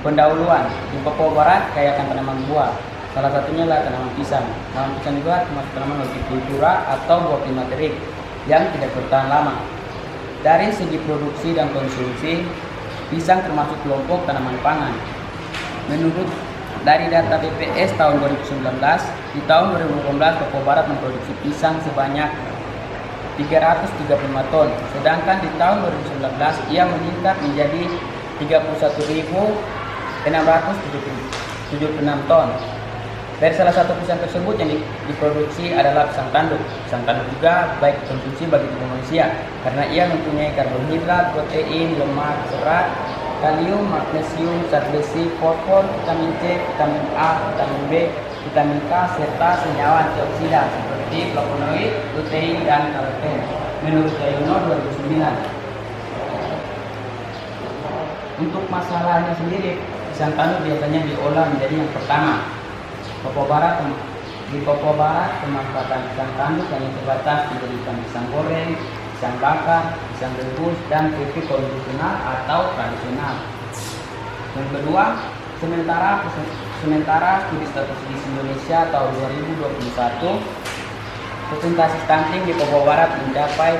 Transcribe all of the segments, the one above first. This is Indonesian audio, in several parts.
Pendahuluan di Papua Barat kaya akan tanaman buah. Salah satunya adalah tanaman pisang. Tanaman pisang juga termasuk tanaman hortikultura atau buah klimaterik yang tidak bertahan lama. Dari segi produksi dan konsumsi, pisang termasuk kelompok tanaman pangan. Menurut dari data BPS tahun 2019, di tahun 2018 Papua Barat memproduksi pisang sebanyak 335 ton, sedangkan di tahun 2019 ia meningkat menjadi 31.676 ton. Dari salah satu pisang tersebut yang diproduksi adalah pisang tanduk. Pisang tanduk juga baik konsumsi bagi tubuh manusia karena ia mempunyai karbohidrat, protein, lemak, serat, kalium, magnesium, zat besi, fosfor, vitamin C, vitamin A, vitamin B, vitamin K, serta senyawa antioksidan seperti flavonoid, lutein, dan karoten. Menurut Yono 2009. Untuk masalahnya sendiri, pisang tanduk biasanya diolah menjadi yang pertama. Di Papua Barat pemanfaatan pisang tanduk hanya sebatas dijadikan pisang goreng, pisang bakar, pisang rebus, dan keripik konvensional atau tradisional. Yang kedua, sementara studi status gizi Indonesia tahun 2021, presentasi stunting di Papua Barat mencapai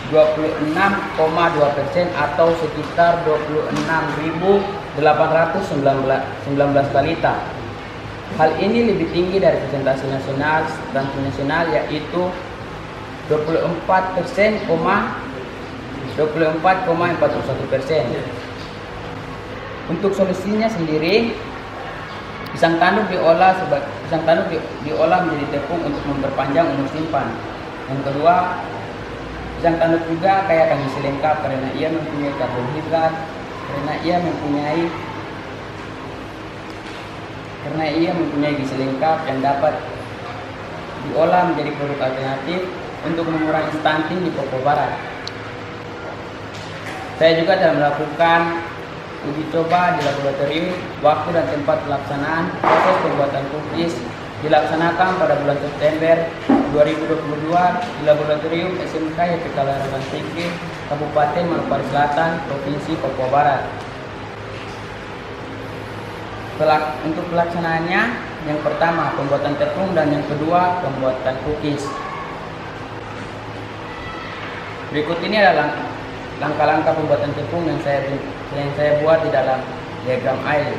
26,2% atau sekitar 26.819 balita. Hal ini lebih tinggi dari presentasi nasional stunting nasional yaitu 24,41%. Untuk solusinya sendiri, pisang tanduk diolah menjadi tepung untuk memperpanjang umur simpan. Yang kedua, pisang tanduk juga kaya akan gizi lengkap karena ia mempunyai karbohidrat, karena ia mempunyai gizi lengkap yang dapat diolah menjadi produk alternatif untuk mengurangi stunting di Papua Barat. Saya juga telah melakukan uji coba di laboratorium. Waktu dan tempat pelaksanaan proses pembuatan cookies dilaksanakan pada bulan September 2022 di laboratorium SMK YPK Larangan Tinggi, Kabupaten Manokwari Selatan, Provinsi Papua Barat. Untuk pelaksanaannya, yang pertama pembuatan tepung dan yang kedua pembuatan cookies. Berikut ini adalah langkah-langkah pembuatan tepung yang saya buat di dalam diagram air.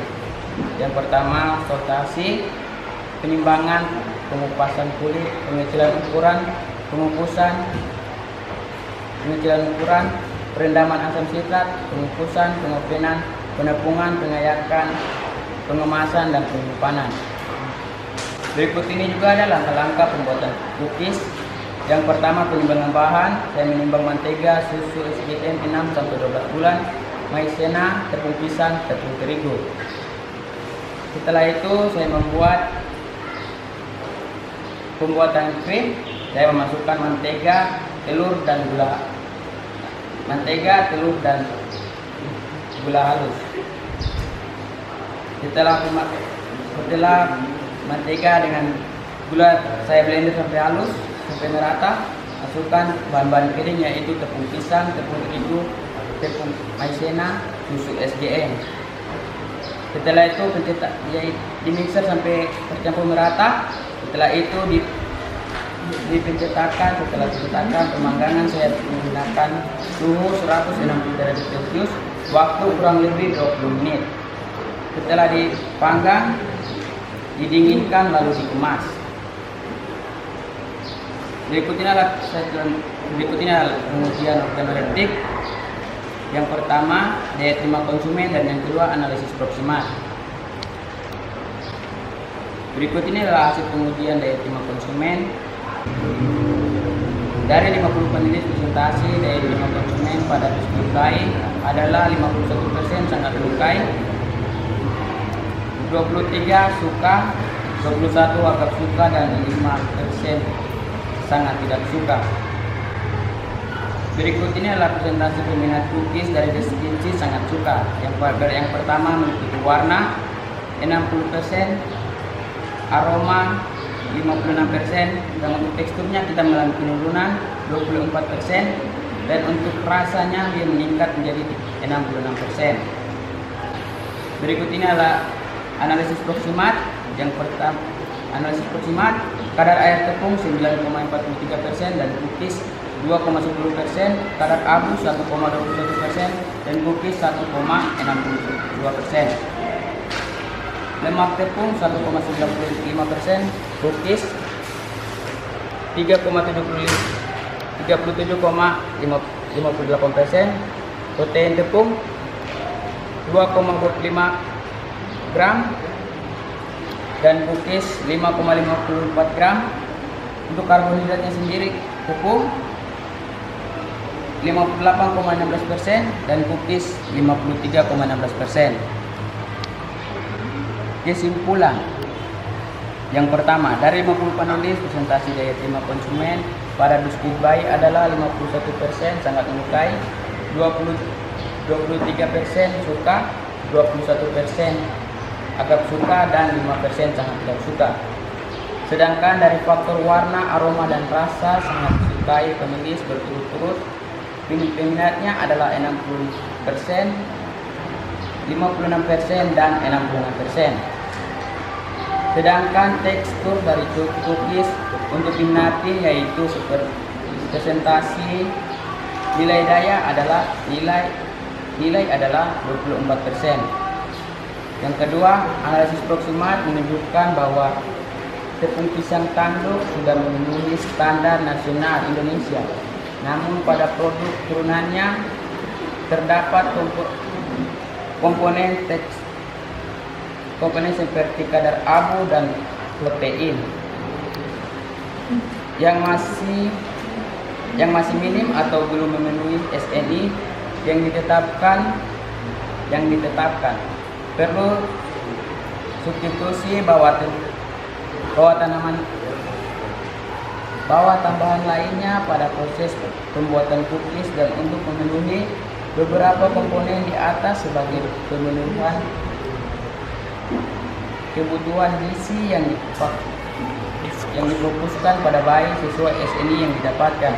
Yang pertama, sortasi, penimbangan, pengupasan kulit, pengecilan ukuran, pengukusan, perendaman asam sitrat, pengukusan, pengopenan, penepungan, pengayakan, pengemasan, dan penyimpanan. Berikut ini juga ada langkah-langkah pembuatan cookies. Yang pertama, penimbangan bahan. Saya menimbang mentega, susu SGM 6-12 bulan, maizena, tepung pisang, tepung terigu. Setelah itu saya membuat pembuatan krim. Saya memasukkan mentega, telur dan gula halus. Setelah mentega dengan gula saya blender sampai halus, sampai merata, masukkan bahan-bahan kering yaitu tepung pisang, tepung terigu, tepung maizena, susu SGM. Setelah itu di mixer sampai tercampur merata. Setelah itu dipencetakan. Setelah pencetakan pemanggangan saya menggunakan suhu 160 derajat Celcius, waktu kurang lebih 20 menit. Setelah dipanggang, didinginkan lalu dikemas. Berikutnya adalah pengujian organoleptik. Yang pertama, daya terima konsumen, dan yang kedua, analisis proksimal. Berikut ini adalah hasil pengujian daya terima konsumen. Dari 50 penulis presentasi, daya terima konsumen pada menyukai adalah 51% sangat menyukai, 23 suka, 21 agak suka, dan 5% sangat tidak suka. Berikut ini adalah presentasi peminat cookies dari deskripsi sangat suka. Yang pertama mengikuti warna 60%, aroma 56%, dan untuk teksturnya kita mengalami penurunan 24%, dan untuk rasanya dia meningkat menjadi 66%. Berikut ini adalah analisis proksimat. Yang pertama, analisis proksimat, kadar air tepung 9,43% dan cookies 2,10%, kadar abu 1,21% dan cookies 1,62%. Lemak tepung 1,95%, cookies 37,58%, protein tepung 2,25 gram dan cookies 5,54 gram. Untuk karbohidratnya sendiri, tepung 58,16% dan cookies 53,16%. Kesimpulan. Yang pertama, dari 50 panelis, presentasi daya terima konsumen pada Duskid Bayi adalah 51% sangat menyukai, 23% suka, 21% agak suka, dan 5% sangat tidak suka. Sedangkan dari faktor warna, aroma, dan rasa sangat disukai penulis berturut-turut. Peminatnya adalah 60%, 56% dan 66%. Sedangkan tekstur dari cookies untuk diminati yaitu seperti presentasi, nilai daya adalah nilai adalah 24%. Yang kedua, analisis proksimat menunjukkan bahwa tepung pisang tanduk sudah memenuhi standar nasional Indonesia. Namun pada produk turunannya terdapat komponen seperti kadar abu dan protein yang masih minim atau belum memenuhi SNI yang ditetapkan. Perlu substitusi bahwa tambahan lainnya pada proses pembuatan cookies dan untuk memenuhi beberapa komponen di atas sebagai pemenuhan kebutuhan gizi yang difokuskan pada bayi sesuai SNI yang didapatkan.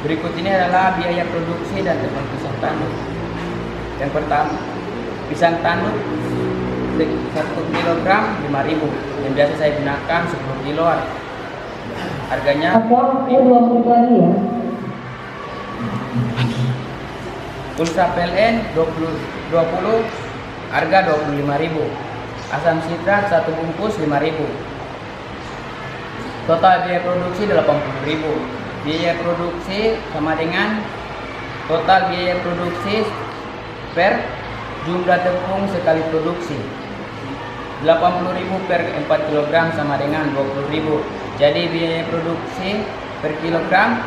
Berikut ini adalah biaya produksi dan tepung pisang tanduk. Yang pertama, pisang tanduk 1 kg 5.000 yang biasa saya gunakan 10 kilo. Harganya pulsa PLN 20 harga 25.000. Asam sitrat 1 bungkus 5.000. Total biaya produksi 80.000. Biaya produksi sama dengan total biaya produksi per jumlah tepung sekali produksi. 80.000 per 4 kg sama dengan 20.000. Jadi biaya produksi per kilogram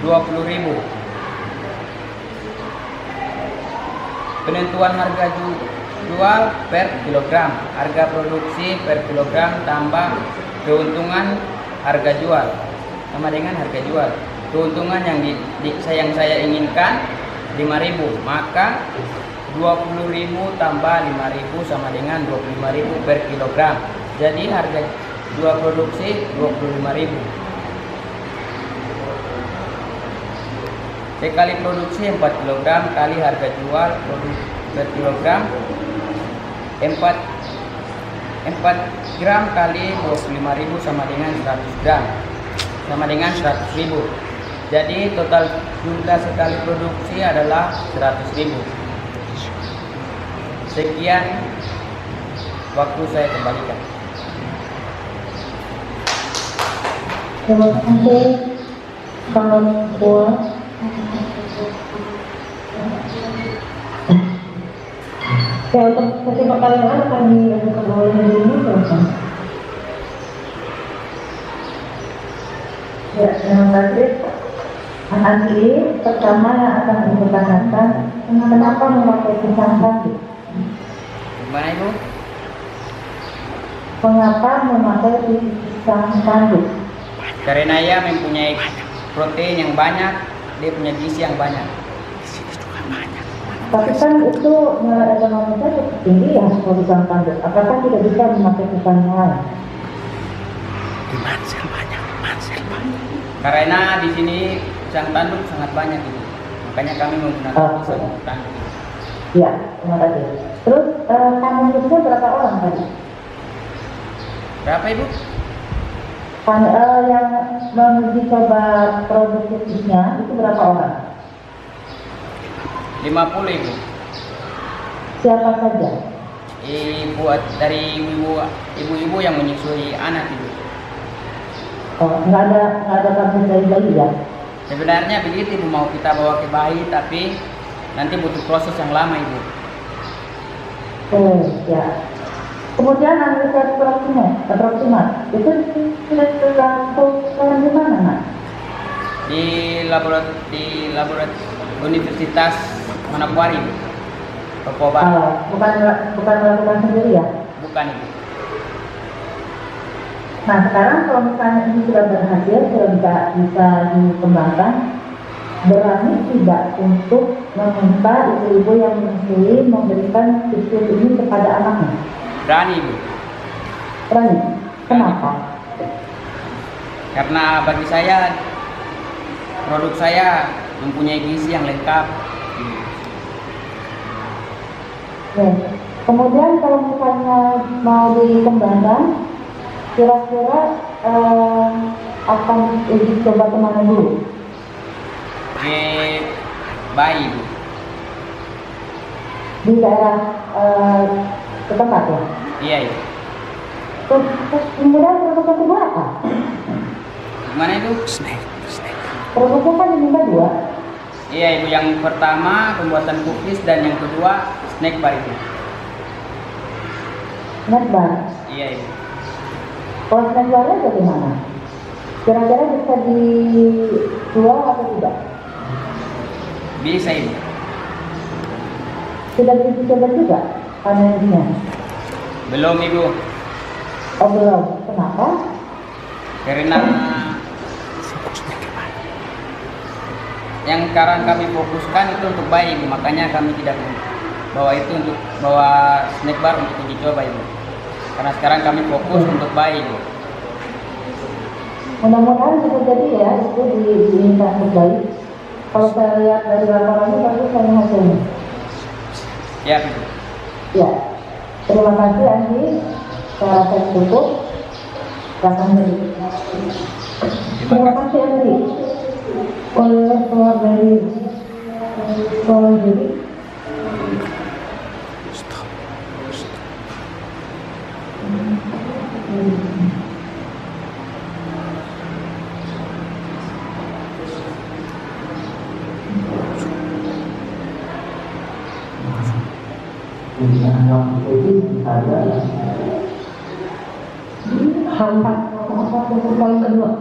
20.000. Penentuan harga jual per kilogram. Harga produksi per kilogram tambah keuntungan harga jual sama dengan harga jual. Keuntungan yang saya inginkan 5.000, maka 20.000 tambah 5.000 sama dengan 25.000 per kilogram. Jadi harga jual produksi 25.000. Sekali produksi 4 kg kali harga jual per kilogram 4 gram kali 25.000 sama dengan 100 gram sama dengan 100.000. Jadi total jumlah sekali produksi adalah 100.000. Sekian, waktu saya kembalikan. Terima kasih Pak Ketua. Ya, untuk sesi pertanyaan akan dilakukan oleh ini, Bapak. Ya, terima kasih. Nanti pertama yang akan dipertanyakan, kenapa memakai pisang tanduk? Gimana Ibu? Mengapa memakai pisang tanduk? Karena ia mempunyai protein yang banyak, dia punya gizi yang banyak. Tapi kan itu nilai ekonomisnya cukup tinggi ya kalau pisang tanduk. Apakah tidak bisa memakai pisang yang lain? Karena di sini pisang tanduk sangat banyak Ibu. Makanya kami menggunakan pisau untuk tanduk. Ya, terima kasih. Terus panelnya berapa orang tadi? Berapa Ibu? Yang menguji coba produktifnya itu berapa orang? 50 Ibu. Siapa saja? Ibu dari ibu-ibu yang menyusui anak Ibu. Oh, nggak ada kasus dari bayi ya? Sebenarnya begitu Ibu, mau kita bawa ke bayi tapi nanti butuh proses yang lama Ibu. Oh ya. Kemudian analisa proximal itu dilakukan di mana, Nak? Di laboratorium Universitas Manokwari Ibu. Papua Barat. Bukan melakukan sendiri ya? Bukan Ibu. Nah sekarang kalau misalnya ini sudah berhasil, sudah bisa dikembangkan, berani tidak untuk meminta ibu-ibu yang menyusui memberikan susu ini kepada anaknya? Berani Ibu. Berani? Kenapa? Karena bagi saya produk saya mempunyai gizi yang lengkap. Ya. Kemudian kalau misalnya mau dikembangkan, kira-kira akan uji coba kemana dulu? Ke bayi Ibu. Di daerah setempat ya? Iya Ibu. Terus kemudian produk kedua apa? Gimana itu? Produknya kan diminta 2. Iya Ibu, yang pertama pembuatan cookies dan yang kedua snack bar Ibu. Snack bar. Iya Ibu. Kalau snack barnya bagaimana? Kira-kira bisa dijual atau tidak? Bisa Ibu. Sudah diuji coba juga panennya? Belum Ibu. Oh belum. Kenapa? Karena yang sekarang kami fokuskan itu untuk bayi Ibu, makanya kami tidak bawa itu untuk bawa snack bar untuk uji coba Ibu. Karena sekarang kami fokus untuk bayi Ibu. Mudah-mudahan bisa jadi ya itu di untuk bayi. Kalau saya lihat dari laporannya pasti saya hasilnya. Ya Ibu. Ya. Terima kasih Andi. Saya rasa cukup. Silakan jadi. Terima kasih Andi. Oleh keluar dari sekolah jadi. Hampat poin kedua.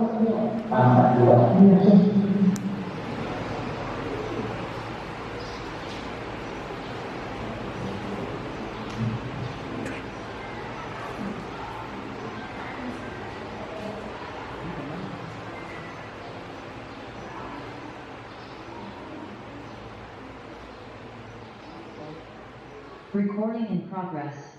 Recording in progress.